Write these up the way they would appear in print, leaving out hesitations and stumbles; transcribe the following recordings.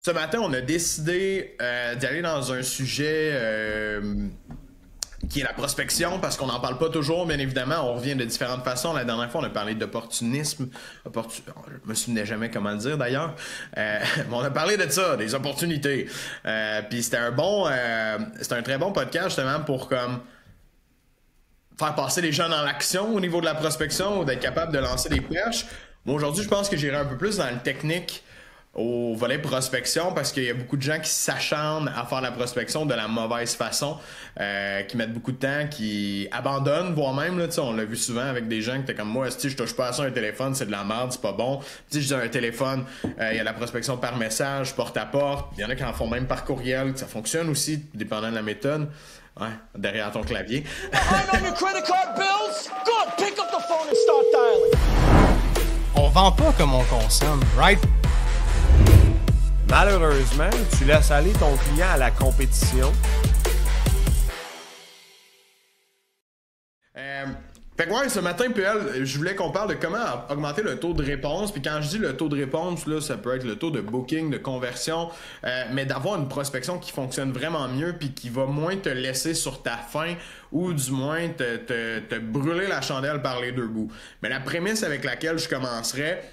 Ce matin, on a décidé d'y aller dans un sujet qui est la prospection, parce qu'on n'en parle pas toujours, bien évidemment. On revient de différentes façons. La dernière fois, on a parlé d'opportunisme. Je me souvenais jamais comment le dire, d'ailleurs. Mais on a parlé de ça, des opportunités. Puis c'était un très bon podcast, justement, pour comme faire passer les gens dans l'action au niveau de la prospection, ou d'être capable de lancer des perches. Moi, aujourd'hui, je pense que j'irai un peu plus dans le technique au volet prospection, parce qu'il y a beaucoup de gens qui s'acharnent à faire la prospection de la mauvaise façon, qui mettent beaucoup de temps, qui abandonnent, voire même, là, on l'a vu souvent avec des gens qui étaient comme moi, si je touche pas à ça un téléphone, c'est de la merde, c'est pas bon. Si je dis un téléphone, il y a la prospection par message, porte à porte, il y en a qui en font même par courriel, ça fonctionne aussi, dépendant de la méthode. Ouais, derrière ton clavier. Behind on your credit card bills? Good, pick up the phone and start dialing. On vend pas comme on consomme, right? Malheureusement, tu laisses aller ton client à la compétition. Fait que ouais, ce matin, PL, je voulais qu'on parle de comment augmenter le taux de réponse. Puis quand je dis le taux de réponse, là, ça peut être le taux de booking, de conversion, mais d'avoir une prospection qui fonctionne vraiment mieux puis qui va moins te laisser sur ta faim, ou du moins te brûler la chandelle par les deux bouts. Mais la prémisse avec laquelle je commencerais,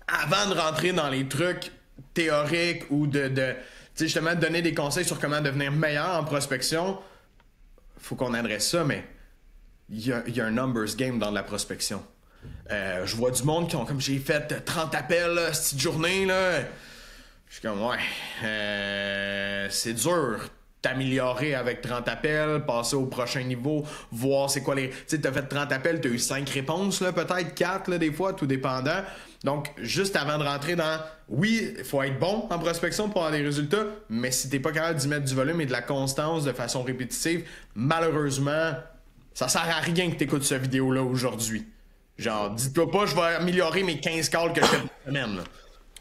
avant de rentrer dans les trucs théoriques ou tu sais, justement donner des conseils sur comment devenir meilleur en prospection, faut qu'on adresse ça, mais il y a un numbers game dans la prospection. Je vois du monde qui ont, comme j'ai fait 30 appels là, cette journée, là. Je suis comme, ouais, c'est dur t'améliorer avec 30 appels, passer au prochain niveau, voir c'est quoi les... Tu sais, t'as fait 30 appels, t'as eu 5 réponses, là, peut-être 4, là, des fois, tout dépendant. Donc, juste avant de rentrer dans... Oui, il faut être bon en prospection pour avoir des résultats, mais si t'es pas capable d'y mettre du volume et de la constance de façon répétitive, malheureusement, ça sert à rien que t'écoutes cette vidéo-là aujourd'hui. Genre, dis-toi pas, je vais améliorer mes 15 calls que je fais par semaine, là.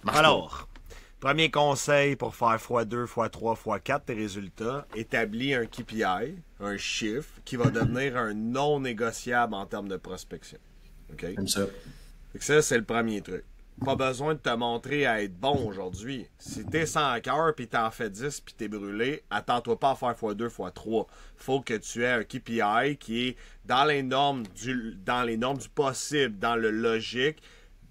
Marche Alors, premier conseil pour faire x2, x3, x4 tes résultats, établis un KPI, un chiffre, qui va devenir un non négociable en termes de prospection. OK? comme ça. Fait que ça, c'est le premier truc. Pas besoin de te montrer à être bon aujourd'hui. Si t'es 100 cœurs puis t'en fais 10 puis t'es brûlé, attends-toi pas à faire x2, x3. Faut que tu aies un KPI qui est dans les normes du possible, dans le logique,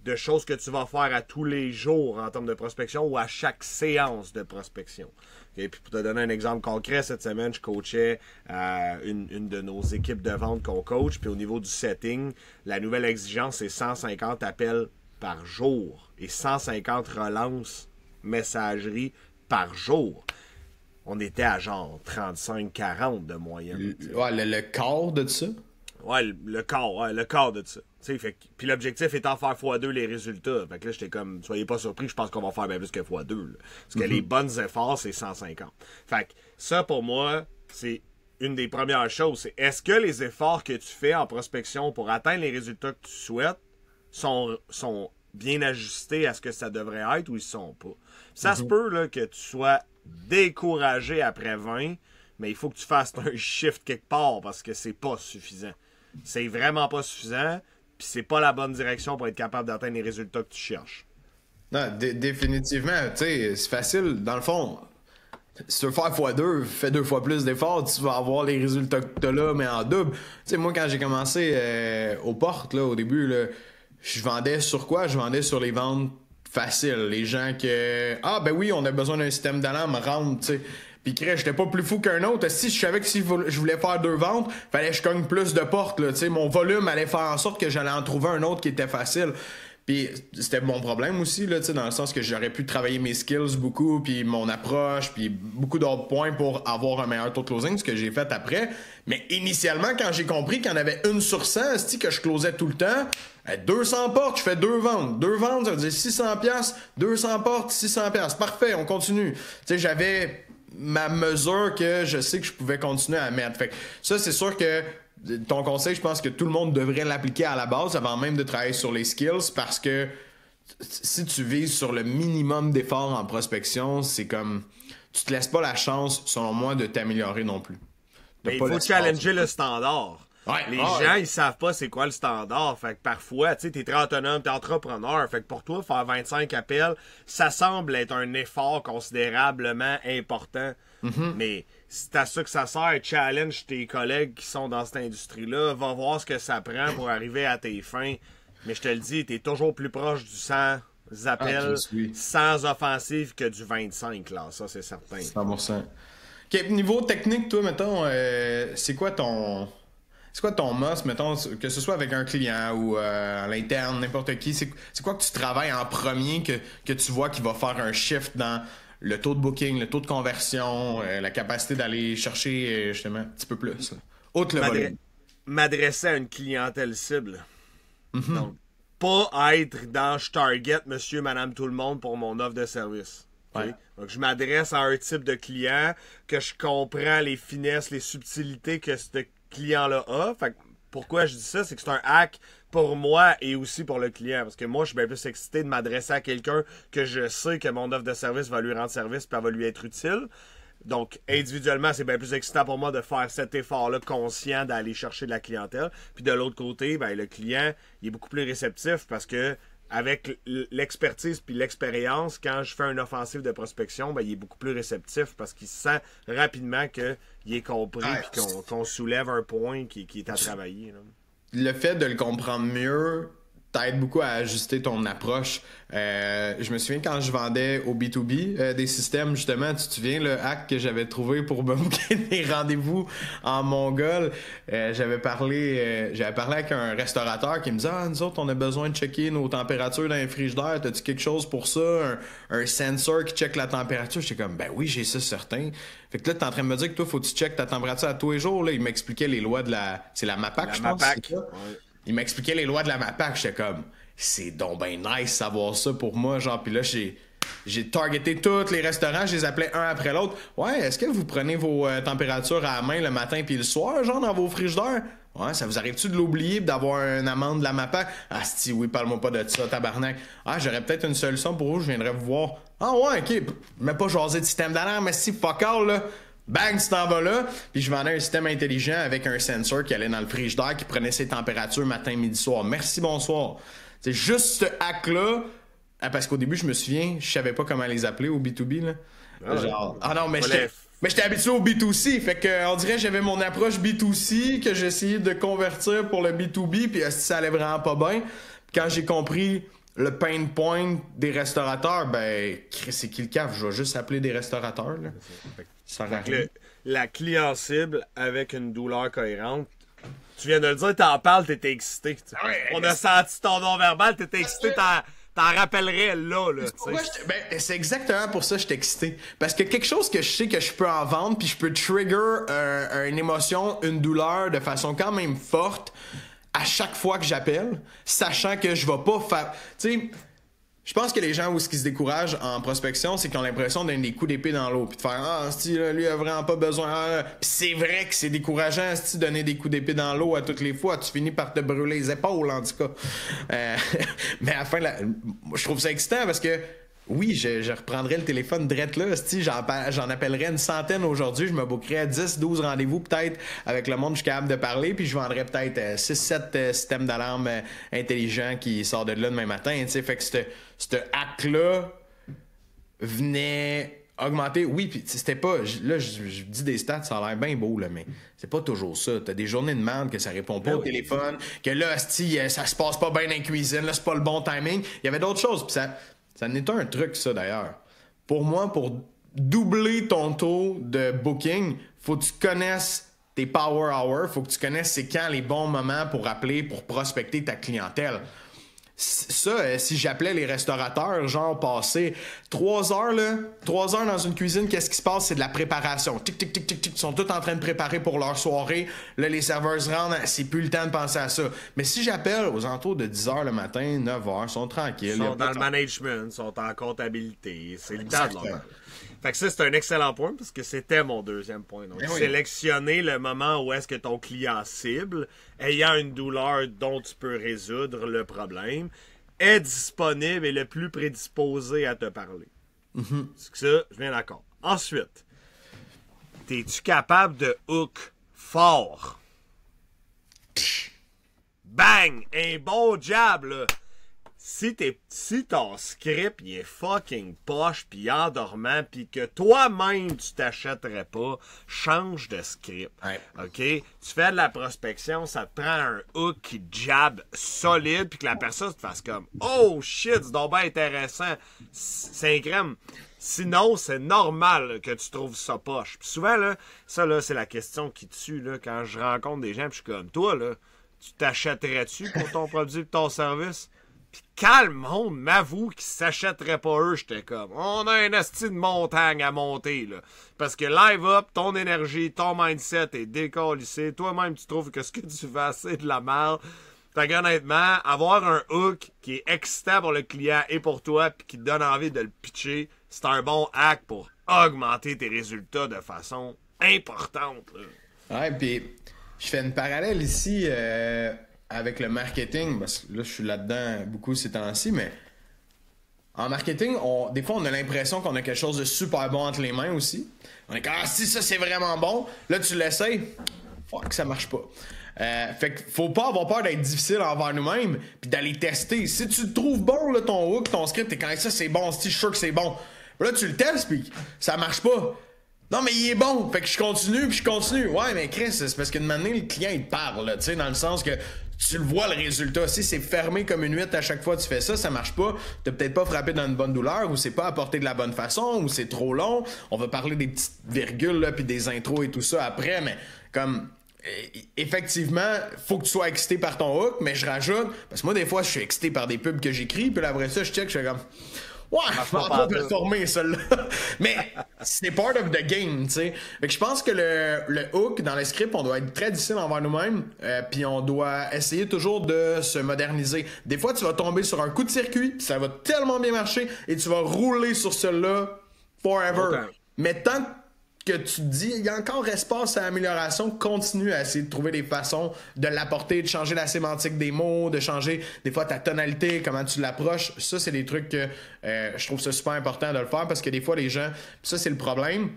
de choses que tu vas faire à tous les jours en termes de prospection ou à chaque séance de prospection. Okay? Puis pour te donner un exemple concret, cette semaine, je coachais une de nos équipes de vente qu'on coach. Puis au niveau du setting, la nouvelle exigence, c'est 150 appels par jour et 150 relances messagerie par jour. On était à genre 35-40 de moyenne. Ouais, le quart de ça. Ouais, le quart de ça. Puis l'objectif étant faire x2 les résultats. Fait que là, j'étais comme, soyez pas surpris, je pense qu'on va faire bien plus que x2. Là. Parce que les bonnes efforts, c'est 150. Fait que ça, pour moi, c'est une des premières choses. C'est est-ce que les efforts que tu fais en prospection pour atteindre les résultats que tu souhaites sont bien ajustés à ce que ça devrait être ou ils sont pas. Ça se peut là, que tu sois découragé après 20, mais il faut que tu fasses un shift quelque part parce que c'est pas suffisant. C'est vraiment pas suffisant, puis c'est pas la bonne direction pour être capable d'atteindre les résultats que tu cherches. Non, définitivement, tu sais, c'est facile. Dans le fond, si tu veux faire x2, fais 2 fois plus d'efforts, tu vas avoir les résultats que tu as là, mais en double. Tu sais, moi, quand j'ai commencé aux portes, là, au début, là, je vendais sur quoi? Je vendais sur les ventes faciles. Les gens que... Ah, ben oui, on a besoin d'un système d'alarme, rentre, tu sais. Puis j'étais pas plus fou qu'un autre. Si je savais que si je voulais faire 2 ventes, fallait que je cogne plus de portes, là, tu sais. Mon volume allait faire en sorte que j'allais en trouver un autre qui était facile. Puis c'était mon problème aussi, là, dans le sens que j'aurais pu travailler mes skills beaucoup, puis mon approche, puis beaucoup d'autres points pour avoir un meilleur taux de closing, ce que j'ai fait après. Mais initialement, quand j'ai compris qu'il y en avait 1 sur 100, que je closais tout le temps, 200 portes, je fais 2 ventes. 2 ventes, ça veut dire 600 pièces, 200 portes, 600 pièces. Parfait, on continue. Tu sais, j'avais ma mesure que je sais que je pouvais continuer à mettre. Fait que ça, c'est sûr que ton conseil, je pense que tout le monde devrait l'appliquer à la base avant même de travailler sur les skills, parce que si tu vises sur le minimum d'efforts en prospection, c'est comme... Tu te laisses pas la chance, selon moi, de t'améliorer non plus. Mais il faut challenger le standard. Les gens, ils savent pas c'est quoi le standard. Fait que parfois, tu sais, t'es très autonome, t'es entrepreneur. Fait que pour toi, faire 25 appels, ça semble être un effort considérablement important. Mais c'est à ça que ça sert. Challenge tes collègues qui sont dans cette industrie-là. Va voir ce que ça prend pour arriver à tes fins. Mais je te le dis, t'es toujours plus proche du 100 appels sans offensive que du 25, là. Ça, c'est certain. 100%. OK, niveau technique, toi, mettons, c'est quoi ton must, mettons, que ce soit avec un client ou à l'interne, n'importe qui, c'est quoi que tu travailles en premier que tu vois qui va faire un shift dans le taux de booking, le taux de conversion, la capacité d'aller chercher, justement, un petit peu plus, là. Outre le volume. M'adresser à une clientèle cible. Donc, pas être dans je target monsieur, madame, tout le monde pour mon offre de service. Okay? Donc, je m'adresse à un type de client que je comprends les finesses, les subtilités que ce client-là a. Fait que, pourquoi je dis ça? C'est que c'est un hack pour moi et aussi pour le client. Parce que moi, je suis bien plus excité de m'adresser à quelqu'un que je sais que mon offre de service va lui rendre service et va lui être utile. Donc, individuellement, c'est bien plus excitant pour moi de faire cet effort-là conscient d'aller chercher de la clientèle. Puis de l'autre côté, ben, le client, il est beaucoup plus réceptif parce que avec l'expertise puis l'expérience, quand je fais une offensive de prospection, ben, il est beaucoup plus réceptif parce qu'il sent rapidement qu'il est compris puis qu'on soulève un point qui est à travailler. Là. Le fait de le comprendre mieux t'aide beaucoup à ajuster ton approche. Je me souviens quand je vendais au B2B des systèmes, justement, tu te souviens le hack que j'avais trouvé pour me booker des rendez-vous en mongol? J'avais parlé avec un restaurateur qui me disait « Ah, nous autres, on a besoin de checker nos températures dans les frigidaires. T'as-tu quelque chose pour ça? Un sensor qui check la température? » J'étais comme « Ben oui, j'ai ça, certain. » Fait que là, t'es en train de me dire que toi, faut que tu checkes ta température à tous les jours. Là, il m'expliquait les lois de la... C'est la MAPAC, je pense. MAPAC. Il m'expliquait les lois de la MAPAC. J'étais comme, c'est donc ben nice savoir ça pour moi. Genre, puis là, j'ai targeté tous les restaurants. Je les appelais un après l'autre. Ouais, est-ce que vous prenez vos températures à la main le matin puis le soir, genre, dans vos frigidaires? Ouais, ça vous arrive-tu de l'oublier d'avoir une amende de la MAPAC? Ah, si oui, parle-moi pas de ça, tabarnak. Ah, j'aurais peut-être une solution pour vous, je viendrais vous voir. Ah ouais, ok, mais pas jaser de système d'alarme, mais si, fuck all, là. Bang, tu t'en vas là. Puis je vendais un système intelligent avec un sensor qui allait dans le frigidaire, qui prenait ses températures matin, midi, soir. Merci, bonsoir. C'est juste ce hack-là. Parce qu'au début, je me souviens, je savais pas comment les appeler au B2B, là. Genre, ah non, mais j'étais habitué au B2C. Fait que, on dirait que j'avais mon approche B2C que j'essayais de convertir pour le B2B. Puis ça allait vraiment pas bien. Puis quand j'ai compris le pain point des restaurateurs, ben, c'est qui le cave? Je vais juste appeler des restaurateurs, là. La client cible avec une douleur cohérente. Tu viens de le dire, t'en parles, t'étais excité. On a senti ton non-verbal, t'étais excité, t'en rappellerais là. C'est exactement pour ça que j'étais excité. Parce que quelque chose que je sais que je peux en vendre, puis je peux trigger une émotion, une douleur de façon quand même forte à chaque fois que j'appelle, sachant que je vais pas faire... Tu sais, je pense que les gens où ce qui se découragent en prospection, c'est qu'ils ont l'impression de donner des coups d'épée dans l'eau, puis de faire ah, lui a vraiment pas besoin. Puis c'est vrai que c'est décourageant, de donner des coups d'épée dans l'eau à toutes les fois. Tu finis par te brûler les épaules, en tout cas. Mais à la fin, je trouve ça excitant parce que oui, je reprendrais le téléphone direct là. J'en appellerais une centaine aujourd'hui. Je me bookerais 10, 12 rendez-vous peut-être avec le monde que je suis capable de parler. Puis je vendrais peut-être 6-7 systèmes d'alarme intelligents qui sortent de là demain matin. T'sais. Fait que ce hack-là venait augmenter. Oui, puis c'était pas... Là, je dis des stats, ça a l'air bien beau, là, mais c'est pas toujours ça. T'as des journées de merde que ça répond pas au téléphone, que là, ça se passe pas bien dans la cuisine, là, c'est pas le bon timing. Il y avait d'autres choses, puis ça n'est un truc, ça, d'ailleurs. Pour moi, pour doubler ton taux de booking, faut que tu connaisses tes power hours, faut que tu connaisses c'est quand les bons moments pour appeler, pour prospecter ta clientèle. Ça, si j'appelais les restaurateurs, genre passer 3 heures dans une cuisine, qu'est-ce qui se passe? C'est de la préparation. Tic, tic, tic, tic, tic. Ils sont tous en train de préparer pour leur soirée. Là, les serveurs se rendent, c'est plus le temps de penser à ça. Mais si j'appelle aux alentours de 10h le matin, 9h, ils sont tranquilles. Ils sont dans le management, ils sont en comptabilité. C'est le temps de leur... Fait que ça, c'est un excellent point parce que c'était mon deuxième point. Donc, sélectionner le moment où est-ce que ton client cible, ayant une douleur dont tu peux résoudre le problème, est disponible et le plus prédisposé à te parler. C'est que ça, je viens d'accord. Ensuite, es-tu capable de hook fort? bang! Un bon jab, là. Si ton script il est fucking poche pis endormant pis que toi-même tu t'achèterais pas, change de script. Ouais. OK? Tu fais de la prospection, ça te prend un hook qui jab solide pis que la personne te fasse comme oh shit, c'est donc bien intéressant. C'est un crème. Sinon, c'est normal là, que tu trouves ça poche. Pis souvent, là, ça là, c'est la question qui tue là, quand je rencontre des gens pis je suis comme toi là, tu t'achèterais-tu pour ton produit pis ton service? Pis quand le monde m'avoue qu'ils s'achèteraient pas eux, j'étais comme, on a un asti de montagne à monter, là. Parce que live up, ton énergie, ton mindset est décalissé. Toi-même, tu trouves que ce que tu fais, c'est de la merde. Fait qu'honnêtement, avoir un hook qui est excitant pour le client et pour toi, pis qui te donne envie de le pitcher, c'est un bon hack pour augmenter tes résultats de façon importante, là. Ouais, puis je fais une parallèle ici avec le marketing, parce que là, je suis là-dedans beaucoup ces temps-ci, mais en marketing, des fois, on a l'impression qu'on a quelque chose de super bon entre les mains aussi. On est comme, ah, si ça, c'est vraiment bon. Là, tu l'essayes, fuck, ça marche pas. Fait que faut pas avoir peur d'être difficile envers nous-mêmes puis d'aller tester. Si tu le trouves bon, là, ton hook, ton script, t'es quand ça, c'est bon, si je suis sûr que c'est bon. Là, tu le testes puis ça marche pas. Non, mais il est bon. Fait que je continue, puis je continue. Ouais, mais Chris, c'est parce qu'une manière, le client, il te parle, tu sais, dans le sens que tu le vois, le résultat. Si c'est fermé comme une huître à chaque fois que tu fais ça, ça marche pas. T'as peut-être pas frappé dans une bonne douleur, ou c'est pas apporté de la bonne façon, ou c'est trop long. On va parler des petites virgules, là, puis des intros et tout ça après, mais comme... Effectivement, faut que tu sois excité par ton hook, mais je rajoute, parce que moi, des fois, je suis excité par des pubs que j'écris, puis là, après ça, je check, je fais comme... Ouais, je vais pas performer, celle-là. Mais c'est part of the game, tu sais. Fait que je pense que le hook dans le script, on doit être très difficile envers nous-mêmes, puis on doit essayer toujours de se moderniser. Des fois, tu vas tomber sur un coup de circuit, puis ça va tellement bien marcher, et tu vas rouler sur celle-là forever. Okay. Mais tant que tu te dis, il y a encore espace à amélioration, continue à essayer de trouver des façons de l'apporter, de changer la sémantique des mots, de changer des fois ta tonalité, comment tu l'approches. Ça, c'est des trucs que je trouve ça super important de le faire parce que des fois, les gens, ça, c'est le problème.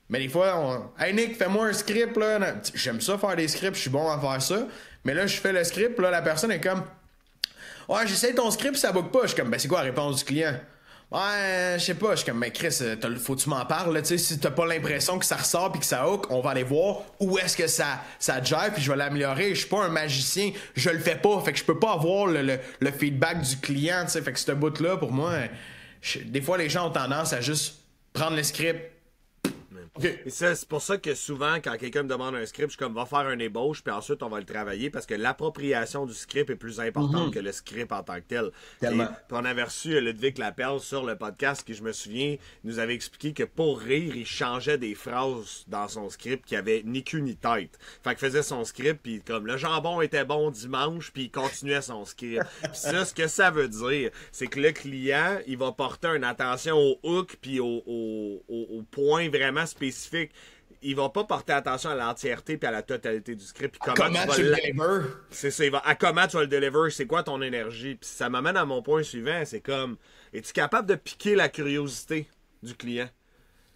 Mais des fois, hey Nick, fais-moi un script, là. J'aime ça faire des scripts, je suis bon à faire ça. Mais là, je fais le script, là, la personne est comme, ouais, j'essaie ton script, ça bouge pas. Je suis comme, ben, c'est quoi la réponse du client? Ouais, je sais pas, je suis comme, mais Chris, faut que tu m'en parles, tu sais, si t'as pas l'impression que ça ressort pis que ça hook, on va aller voir où est-ce que ça jive pis je vais l'améliorer. Je suis pas un magicien, je le fais pas, fait que je peux pas avoir le feedback du client, tu sais, fait que ce bout-là, pour moi, des fois, les gens ont tendance à juste prendre le script. Okay. Et ça, c'est pour ça que souvent, quand quelqu'un me demande un script, je suis comme, va faire un ébauche, puis ensuite, on va le travailler, parce que l'appropriation du script est plus importante que le script en tant que tel. Tellement. Puis on avait reçu Ludwig Lapelle sur le podcast, qui, je me souviens, nous avait expliqué que pour rire, il changeait des phrases dans son script qui avaient ni queue ni tête. Fait qu'il faisait son script, puis comme, le jambon était bon dimanche, puis il continuait son script. Puis ça, ce que ça veut dire, c'est que le client, il va porter une attention au hook, puis au point vraiment spécifique. Il va pas porter attention à l'entièreté puis à la totalité du script. Puis comment tu le deliver. C'est ça, à comment tu vas le deliver, c'est quoi ton énergie. Puis ça m'amène à mon point suivant, c'est comme, es-tu capable de piquer la curiosité du client?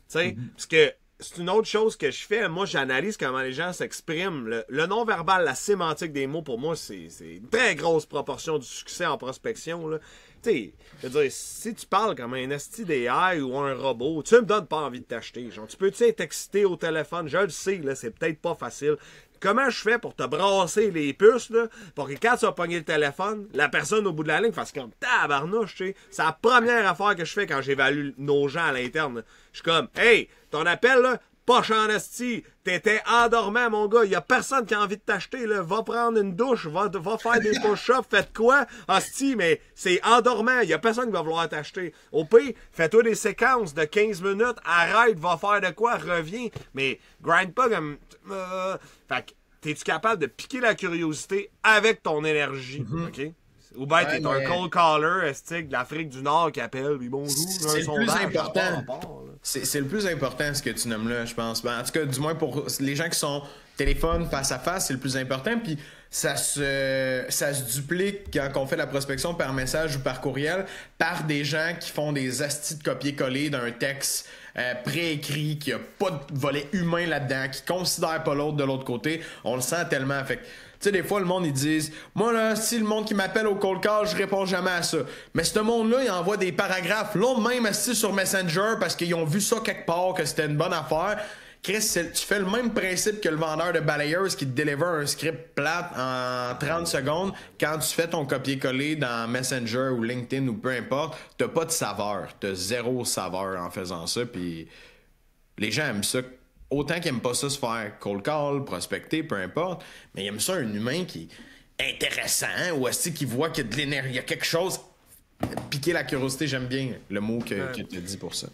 Tu sais, parce que c'est une autre chose que je fais. Moi, j'analyse comment les gens s'expriment. Le non-verbal, la sémantique des mots, pour moi, c'est une très grosse proportion du succès en prospection, là. Tu sais, je veux dire, si tu parles comme un esti d'AI ou un robot, tu me donnes pas envie de t'acheter. Genre, tu peux-tu être excité au téléphone? Je le sais, là, c'est peut-être pas facile. Comment je fais pour te brasser les puces, là, pour que quand tu vas pogner le téléphone, la personne au bout de la ligne fasse comme tabarnouche, tu sais. C'est la première affaire que je fais quand j'évalue nos gens à l'interne. Je suis comme, hey, ton appel, là, poche en esti, t'étais endormant, mon gars, y a personne qui a envie de t'acheter, là, va prendre une douche, va faire des push-ups, faites quoi? Esti, mais c'est endormant, y a personne qui va vouloir t'acheter. Au pire, fais-toi des séquences de 15 minutes, arrête, va faire de quoi, reviens, mais grind pas comme... Fait que, t'es-tu capable de piquer la curiosité avec ton énergie, OK? Ou bien t'es un cold caller estique de l'Afrique du Nord qui appelle, oui bonjour, c'est le plus important. C'est le plus important ce que tu nommes là, je pense. Ben, en tout cas, du moins pour les gens qui sont téléphone face à face, c'est le plus important. Puis ça se duplique quand on fait la prospection par message ou par courriel par des gens qui font des astis de copier-coller d'un texte préécrit, qui a pas de volet humain là-dedans, qui considère pas l'autre de l'autre côté. On le sent tellement. Fait que sais, des fois, le monde, ils disent, moi, là, si le monde qui m'appelle au cold call, je réponds jamais à ça. Mais ce monde-là, il envoie des paragraphes longs même assis sur Messenger parce qu'ils ont vu ça quelque part, que c'était une bonne affaire. Chris, tu fais le même principe que le vendeur de balayeurs qui te délivre un script plate en 30 secondes. Quand tu fais ton copier-coller dans Messenger ou LinkedIn ou peu importe, t'as pas de saveur. T'as zéro saveur en faisant ça. Puis les gens aiment ça. Autant qu'ils aiment pas ça se faire cold call, prospecter, peu importe. Mais ils aiment ça un humain qui est intéressant ou aussi qui voit qu'il y a de l'énergie, il y a quelque chose. Piquer la curiosité, j'aime bien le mot que tu as dit pour ça.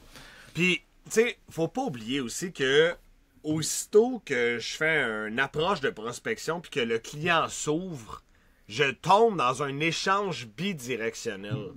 Puis, tu sais, faut pas oublier aussi que aussitôt que je fais une approche de prospection puis que le client s'ouvre, je tombe dans un échange bidirectionnel.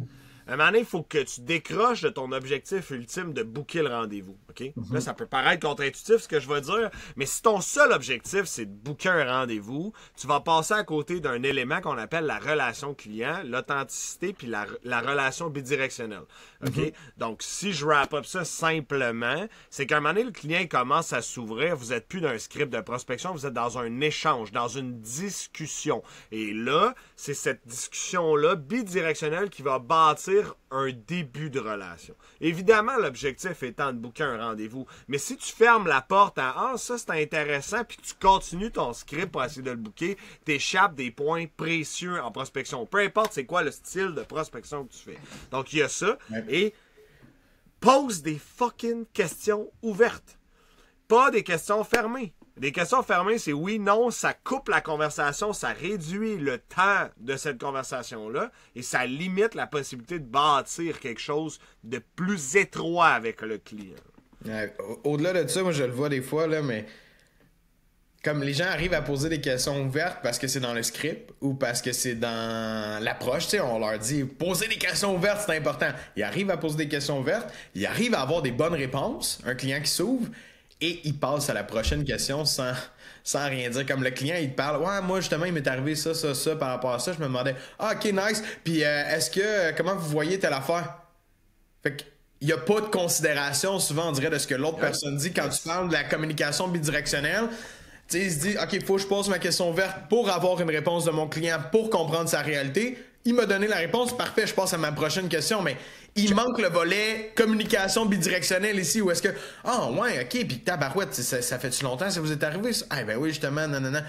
À un moment donné, il faut que tu décroches de ton objectif ultime de booker le rendez-vous. OK? Là, ça peut paraître contre-intuitif ce que je vais dire, mais si ton seul objectif, c'est de booker un rendez-vous, tu vas passer à côté d'un élément qu'on appelle la relation client, l'authenticité puis la relation bidirectionnelle. OK? Donc, si je wrap up ça simplement, c'est qu'à un moment donné, le client commence à s'ouvrir. Vous n'êtes plus d'un script de prospection, vous êtes dans un échange, dans une discussion. Et là, c'est cette discussion-là bidirectionnelle qui va bâtir un début de relation. Évidemment, l'objectif étant de booker un rendez-vous. Mais si tu fermes la porte à « Ah, ça c'est intéressant » puis que tu continues ton script pour essayer de le booker, t'échappes des points précieux en prospection. Peu importe c'est quoi le style de prospection que tu fais. Donc, il y a ça. Ouais. Et pose des fucking questions ouvertes. Pas des questions fermées. Des questions fermées, c'est oui, non, ça coupe la conversation, ça réduit le temps de cette conversation-là et ça limite la possibilité de bâtir quelque chose de plus étroit avec le client. Au-delà de ça, moi je le vois des fois, là, mais comme les gens arrivent à poser des questions ouvertes parce que c'est dans le script ou parce que c'est dans l'approche, tu sais, on leur dit poser des questions ouvertes, c'est important. Ils arrivent à poser des questions ouvertes, ils arrivent à avoir des bonnes réponses, un client qui s'ouvre. Et il passe à la prochaine question sans rien dire. Comme le client, il te parle. Ouais, moi, justement, il m'est arrivé ça par rapport à ça. Je me demandais, OK, nice. Puis, comment vous voyez telle affaire? Fait qu'il n'y a pas de considération, souvent, on dirait, de ce que l'autre personne dit quand tu parles de la communication bidirectionnelle. Tu sais, il se dit, OK, il faut que je pose ma question ouverte pour avoir une réponse de mon client, pour comprendre sa réalité. Il m'a donné la réponse, parfait, je passe à ma prochaine question, mais il manque le volet communication bidirectionnelle ici, où est-ce que, ouais, ok, puis tabarouette, ça fait-tu longtemps que ça vous est arrivé, ça? Ah, ben oui, justement, non.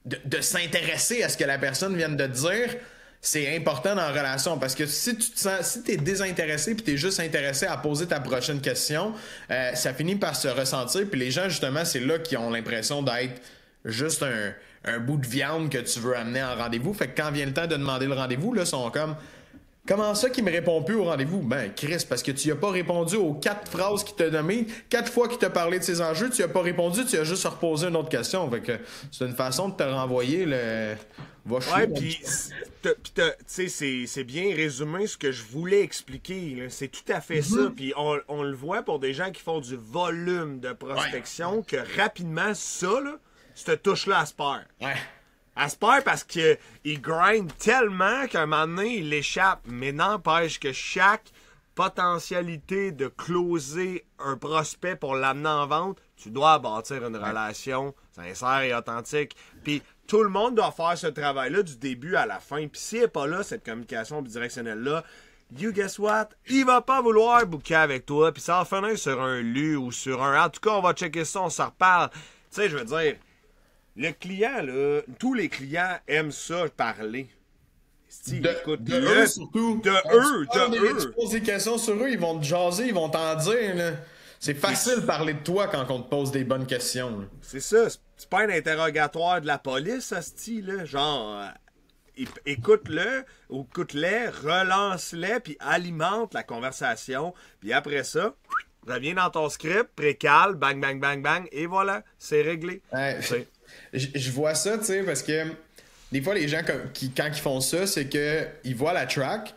De s'intéresser à ce que la personne vient de te dire, c'est important dans la relation, parce que si t'es désintéressé puis t'es juste intéressé à poser ta prochaine question, ça finit par se ressentir, puis les gens, justement, c'est là qu'ils ont l'impression d'être juste un bout de viande que tu veux amener en rendez-vous. Fait que quand vient le temps de demander le rendez-vous, là, ils sont comme « Comment ça qu'il me répond plus au rendez-vous? » Ben, Chris, parce que tu n'as pas répondu aux 4 phrases qu'il t'a nommées, 4 fois qu'il t'a parlé de ses enjeux, tu n'as pas répondu, tu as juste reposé une autre question. Fait que c'est une façon de te renvoyer le... Ouais, puis tu sais, c'est bien résumé ce que je voulais expliquer. Là. C'est tout à fait ça. Puis on le voit pour des gens qui font du volume de prospection, que rapidement, ça, là, cette touche-là, elle se perd. Ouais. Elle se perd parce qu'il grind tellement qu'à un moment donné, il l'échappe. Mais n'empêche que chaque potentialité de closer un prospect pour l'amener en vente, tu dois bâtir une relation sincère et authentique. Puis tout le monde doit faire ce travail-là du début à la fin. Puis s'il n'est pas là, cette communication bidirectionnelle-là, you guess what? Il va pas vouloir booker avec toi. Puis ça va finir sur un lu ou sur un... En tout cas, on va checker ça, on s'en reparle. Tu sais, je veux dire... Le client, là, tous les clients aiment ça parler. Eux, surtout. Tu poses des questions sur eux, ils vont te jaser, ils vont t'en dire. Là. C'est facile de parler de toi quand on te pose des bonnes questions. Là. C'est ça. C'est pas un interrogatoire de la police, hostie, là. Genre, écoute-le, ou écoute-les, relance-les, puis alimente la conversation. Puis après ça... Reviens dans ton script, précale, bang, bang, bang, bang, et voilà, c'est réglé. Je vois ça, tu sais, parce que des fois, les gens, quand ils font ça, c'est qu'ils voient la track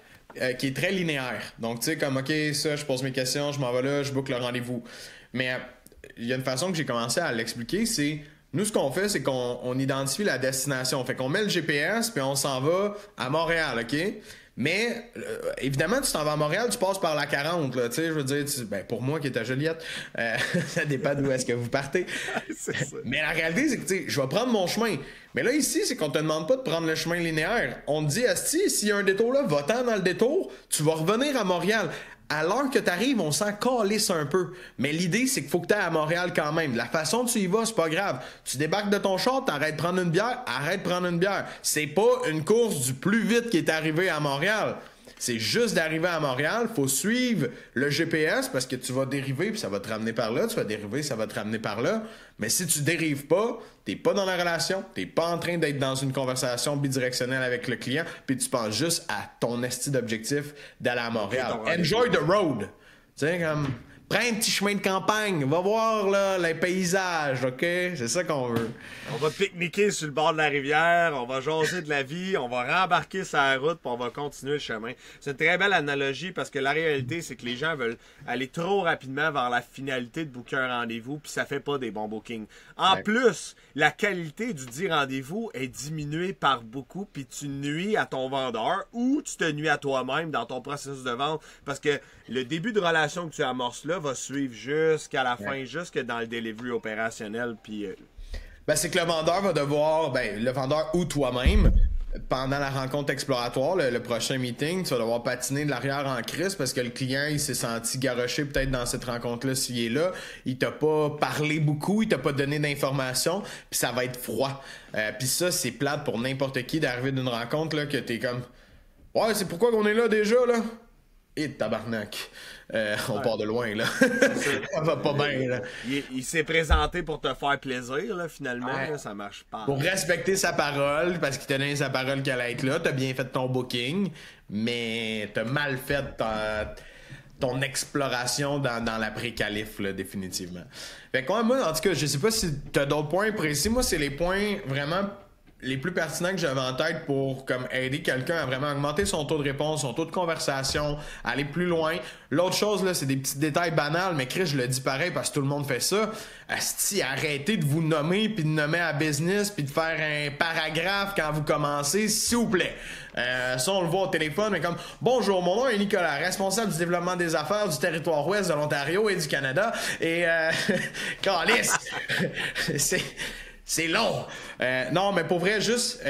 qui est très linéaire. Donc, tu sais, comme, OK, ça, je pose mes questions, je m'en vais là, je book le rendez-vous. Mais il y a une façon que j'ai commencé à l'expliquer, c'est... Nous, ce qu'on fait, c'est qu'on identifie la destination. Fait qu'on met le GPS, puis on s'en va à Montréal, OK? Mais, évidemment, tu t'en vas à Montréal, tu passes par la 40, là, tu sais, je veux dire, ben, pour moi qui est à Joliette, ça dépend d'où est-ce que vous partez. Mais la réalité, c'est que, tu sais, je vais prendre mon chemin. Mais là, ici, c'est qu'on te demande pas de prendre le chemin linéaire. On te dit, asti, s'il y a un détour là, va-t'en dans le détour, tu vas revenir à Montréal. À l'heure que t'arrives, on s'en calisse un peu. Mais l'idée, c'est qu'il faut que t'ailles à Montréal quand même. La façon dont tu y vas, c'est pas grave. Tu débarques de ton char, t'arrêtes de prendre une bière, arrête de prendre une bière. C'est pas une course du plus vite qui est arrivé à Montréal. C'est juste d'arriver à Montréal, faut suivre le GPS parce que tu vas dériver puis ça va te ramener par là, tu vas dériver, ça va te ramener par là. Mais si tu dérives pas, t'es pas dans la relation, t'es pas en train d'être dans une conversation bidirectionnelle avec le client, puis tu penses juste à ton esti d'objectif d'aller à Montréal. Enjoy the road! Tu sais, comme... Prends un petit chemin de campagne, va voir là, les paysages, OK? C'est ça qu'on veut. On va pique-niquer sur le bord de la rivière, on va jaser de la vie, on va rembarquer sur la route, puis on va continuer le chemin. C'est une très belle analogie parce que la réalité, c'est que les gens veulent aller trop rapidement vers la finalité de booker un rendez-vous, puis ça fait pas des bons bookings. En plus, la qualité du dit rendez-vous est diminuée par beaucoup, puis tu nuis à ton vendeur ou tu te nuis à toi-même dans ton processus de vente parce que le début de relation que tu amorces là va suivre jusqu'à la fin, jusque dans le delivery opérationnel. Puis, ben, c'est que le vendeur va devoir, ben, le vendeur ou toi-même, pendant la rencontre exploratoire, le prochain meeting, tu vas devoir patiner de l'arrière en crise parce que le client, il s'est senti garoché peut-être dans cette rencontre-là s'il est là. Il t'a pas parlé beaucoup, il t'a pas donné d'informations, puis ça va être froid. Puis ça, c'est plate pour n'importe qui d'arriver d'une rencontre là, que t'es comme « Ouais, c'est pourquoi qu'on est là déjà, là? » Et tabarnak. On part de loin, là. Ça va pas bien, là. Il s'est présenté pour te faire plaisir, là, finalement. Là, ça marche pas. Pour respecter sa parole, parce qu'il t'a donné sa parole qu'elle allait être là, t'as bien fait ton booking, mais t'as mal fait ton exploration dans l'après-calife, là, définitivement. Fait que moi, en tout cas, je sais pas si t'as d'autres points précis. Moi, c'est les points vraiment les plus pertinents que j'avais en tête pour comme aider quelqu'un à vraiment augmenter son taux de réponse, son taux de conversation, aller plus loin. L'autre chose, là, c'est des petits détails banals, mais Chris, je le dis pareil parce que tout le monde fait ça. Asti, arrêtez de vous nommer, puis de nommer à business, puis de faire un paragraphe quand vous commencez, s'il vous plaît. Ça, on le voit au téléphone, mais comme « Bonjour, mon nom est Nicolas, responsable du développement des affaires du territoire ouest de l'Ontario et du Canada. » Et câlisse! C'est long. Non, mais pour vrai, juste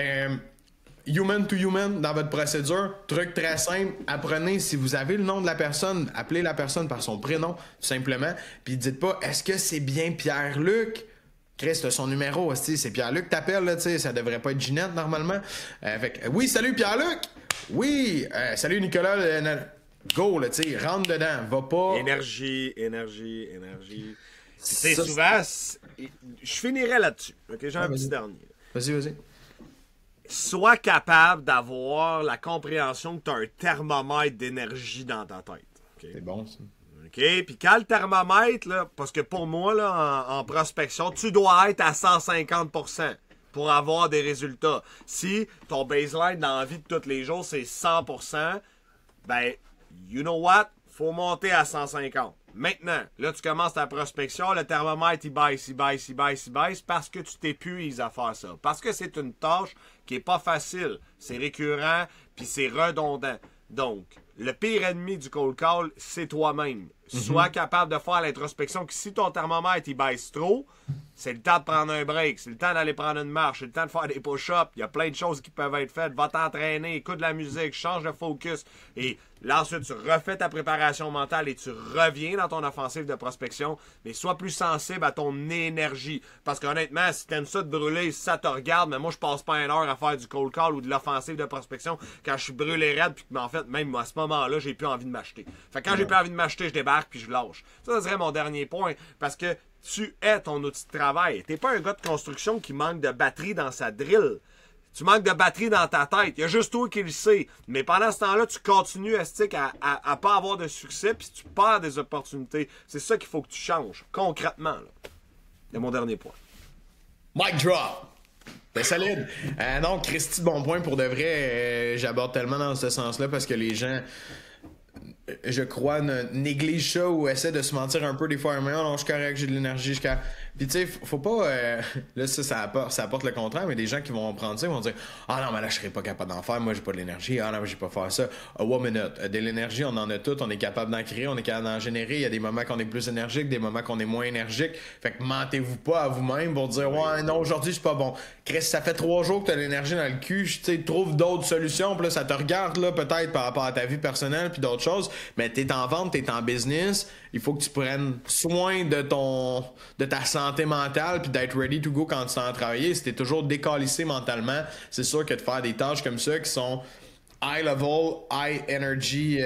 human to human dans votre procédure. Truc très simple. Apprenez, si vous avez le nom de la personne, appelez la personne par son prénom, tout simplement. Puis dites pas, est-ce que c'est bien Pierre-Luc? Chris, t'as son numéro, c'est Pierre-Luc t'appelle, là, ça devrait pas être Ginette, normalement. Oui, salut Pierre-Luc! Oui, salut Nicolas. Go, là, rentre dedans. Va pas... Énergie. C'est souvent... Je finirais là-dessus. Okay? J'ai un petit dernier. Vas-y. Sois capable d'avoir la compréhension que tu as un thermomètre d'énergie dans ta tête. Okay? C'est bon, ça. OK? Puis quand le thermomètre, là, parce que pour moi, là, en prospection, tu dois être à 150% pour avoir des résultats. Si ton baseline dans la vie de tous les jours, c'est 100%, ben, you know what? Faut monter à 150. Maintenant, là, tu commences ta prospection, le thermomètre, il baisse parce que tu t'épuises à faire ça. Parce que c'est une tâche qui est pas facile. C'est récurrent, puis c'est redondant. Donc, le pire ennemi du cold call, c'est toi-même. Sois capable de faire l'introspection que si ton thermomètre, il baisse trop, c'est le temps de prendre un break, c'est le temps d'aller prendre une marche, c'est le temps de faire des push-ups, il y a plein de choses qui peuvent être faites. Va t'entraîner, écoute de la musique, change de focus. Et là, ensuite, tu refais ta préparation mentale et tu reviens dans ton offensive de prospection. Mais sois plus sensible à ton énergie. Parce qu'honnêtement, si t'aimes ça de brûler, si ça te regarde, mais moi, je passe pas une heure à faire du cold call ou de l'offensive de prospection quand je suis brûlé raide, puis en fait, même à ce moment-là, j'ai plus envie de m'acheter. Fait que quand j'ai plus envie de m'acheter, je débarque puis je lâche. Ça serait mon dernier point. Parce que tu es ton outil de travail. T'es pas un gars de construction qui manque de batterie dans sa drill. Tu manques de batterie dans ta tête. Il y a juste toi qui le sais. Mais pendant ce temps-là, tu continues à pas avoir de succès puis tu perds des opportunités. C'est ça qu'il faut que tu changes, concrètement. C'est mon dernier point. Mic drop! C'est solide. Non, Christy, bon point pour de vrai. J'aborde tellement dans ce sens-là parce que les gens... je crois, néglige ça ou essaie de se mentir un peu des fois. Mais non, je suis correct, j'ai de l'énergie, Puis tu sais, faut pas... là, ça apporte le contraire, mais des gens qui vont prendre ça, ils vont dire « Ah non, mais là, je serais pas capable d'en faire, moi, j'ai pas de l'énergie. Ah non, j'ai pas faire ça. » One minute. De l'énergie, on en a toutes, on est capable d'en créer, on est capable d'en générer. Il y a des moments qu'on est plus énergique, des moments qu'on est moins énergique. Fait que mentez-vous pas à vous-même pour dire « Ouais, non, aujourd'hui, c'est pas bon. Chris, ça fait 3 jours que t'as l'énergie dans le cul, tu sais, trouve d'autres solutions. » Puis là, ça te regarde, là, peut-être par rapport à ta vie personnelle puis d'autres choses. Mais t'es en vente, t'es en business, il faut que tu prennes soin de ta santé mentale puis d'être ready to go quand tu t'en as travaillé. Si t'es toujours décalissé mentalement, c'est sûr que de faire des tâches comme ça qui sont high level, high energy,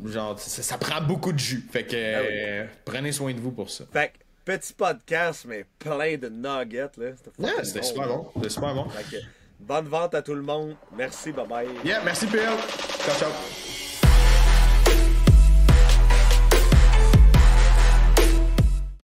genre ça prend beaucoup de jus. Fait que prenez soin de vous pour ça. Fait que petit podcast mais plein de nuggets là. C'était super bon. C'était super bon. Fait que, bonne vente à tout le monde. Merci, bye bye. Yeah, merci PL. Ciao ciao.